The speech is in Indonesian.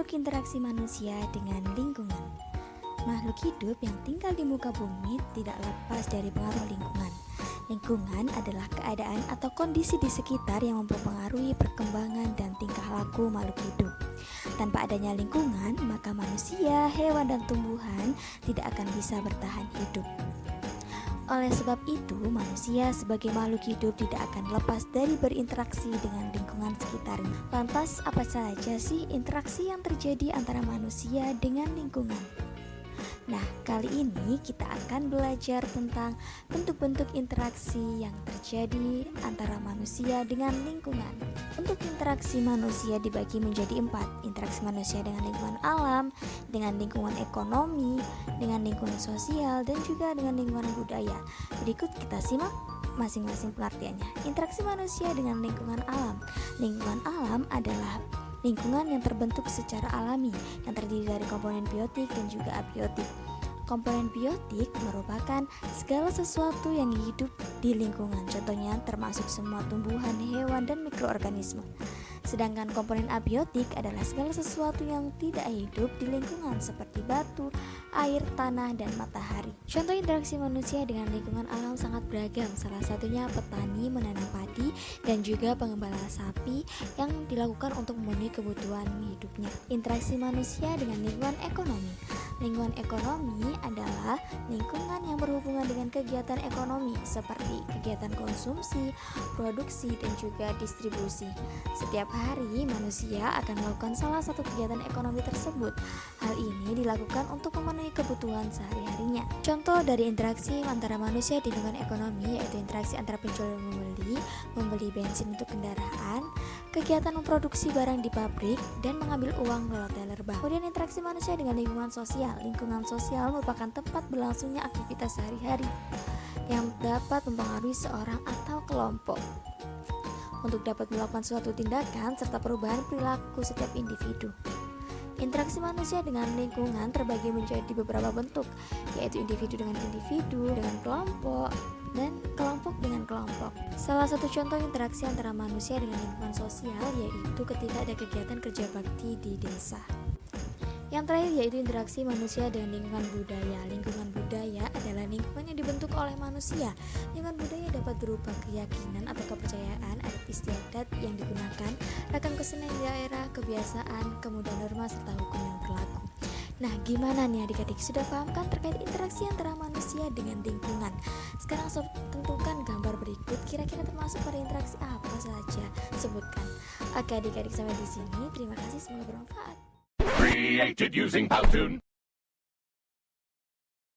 bentuk interaksi manusia dengan lingkungan. Makhluk hidup yang tinggal di muka bumi tidak lepas dari pengaruh lingkungan. Lingkungan adalah keadaan atau kondisi di sekitar yang mempengaruhi perkembangan dan tingkah laku makhluk hidup. Tanpa adanya lingkungan, maka manusia, hewan, dan tumbuhan tidak akan bisa bertahan hidup. Oleh sebab itu, manusia sebagai makhluk hidup tidak akan lepas dari berinteraksi dengan lingkungan sekitarnya. Lantas, apa saja sih interaksi yang terjadi antara manusia dengan lingkungan? Nah, kali ini kita akan belajar tentang bentuk-bentuk interaksi yang terjadi antara manusia dengan lingkungan. Bentuk interaksi manusia dibagi menjadi 4. Interaksi manusia dengan lingkungan alam, dengan lingkungan ekonomi, dengan lingkungan sosial, dan juga dengan lingkungan budaya. Berikut kita simak masing-masing pengertiannya. Interaksi manusia dengan lingkungan alam. Lingkungan alam adalah lingkungan yang terbentuk secara alami, yang terdiri dari komponen biotik dan juga abiotik. Komponen biotik merupakan segala sesuatu yang hidup di lingkungan, contohnya termasuk semua tumbuhan, hewan, dan mikroorganisme. Sedangkan komponen abiotik adalah segala sesuatu yang tidak hidup di lingkungan seperti batu, air, tanah, dan matahari. Contoh interaksi manusia dengan lingkungan alam sangat beragam. Salah satunya petani menanam padi dan juga pengembala sapi yang dilakukan untuk memenuhi kebutuhan hidupnya. Interaksi manusia dengan lingkungan ekonomi. Lingkungan ekonomi adalah lingkungan yang berhubungan dengan kegiatan ekonomi seperti kegiatan konsumsi, produksi, dan juga distribusi. Setiap hari manusia akan melakukan salah satu kegiatan ekonomi tersebut. Hal ini dilakukan untuk memenuhi kebutuhan sehari-harinya. Contoh dari interaksi antara manusia di lingkungan ekonomi yaitu interaksi antara penjual dan membeli bensin untuk kendaraan, kegiatan memproduksi barang di pabrik, dan mengambil uang lewat teller bank. Kemudian interaksi manusia dengan lingkungan sosial. Lingkungan sosial merupakan tempat berlangsungnya aktivitas sehari-hari yang dapat mempengaruhi seorang atau kelompok untuk dapat melakukan suatu tindakan serta perubahan perilaku setiap individu. Interaksi manusia dengan lingkungan terbagi menjadi beberapa bentuk, yaitu individu dengan individu, dengan kelompok, dan kelompok dengan kelompok. Salah satu contoh interaksi antara manusia dengan lingkungan sosial yaitu ketika ada kegiatan kerja bakti di desa. Yang terakhir yaitu interaksi manusia dengan lingkungan budaya. Lingkungan budaya adalah lingkungan yang dibentuk oleh manusia. Lingkungan budaya dapat berupa keyakinan atau kepercayaan, adat istiadat yang digunakan, ragam kesenian daerah, kebiasaan, kemudian norma serta hukum yang berlaku. Nah, gimana nih adik-adik? Sudah paham kan terkait interaksi antara manusia dengan lingkungan? Sekarang sob tentukan gambar berikut kira-kira termasuk pada interaksi apa saja? Sebutkan. Oke adik-adik, sampai di sini. Terima kasih, semoga bermanfaat. Created using Powtoon.